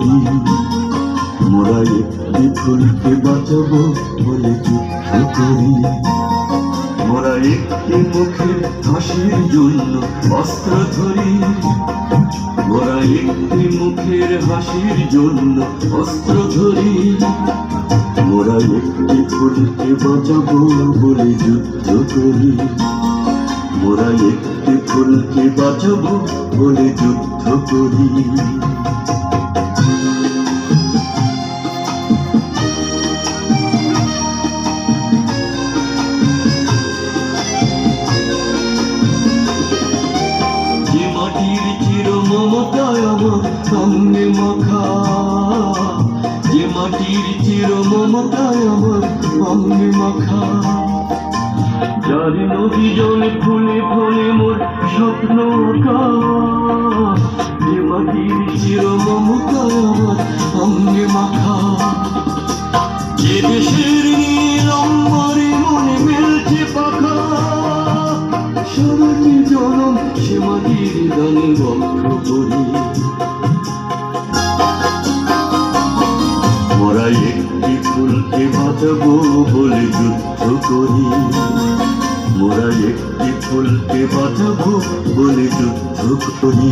করি। মোরা একটি ফুলকে বাঁচাবো বলে যুদ্ধ করি। মোরা একটি মুখের হাসির জন্য অস্ত্র ধরি। মোরা একটি মুখের হাসির জন্য অস্ত্র ধরি। মোরা একটি ফুলকে বাঁচাবো বলে যুদ্ধ করি। মোরা একটি ফুলকে বাঁচাবো বলে যুদ্ধ করি। যে মাটির চির মমতায় আমার সঙ্গে মাখা, যে মাটির চির মমতায় আমার সঙ্গে মাখা, যার নদী জলে ফুলে ফলে মোর স্বপ্ন আঁকা। যে মাটির চির মমতায় আমার সঙ্গে মাখা, যে দেশের নীল অম্বরে মনে মেলছে পাখা। সারাটি জনম সে মাটির গানে বন্ধ করি। মোরা একটি ফুলকে বাঁচাবো বলে যুদ্ধ করি। মোরা একটি ফুলকে বাঁচাবো বলে যুদ্ধ করি।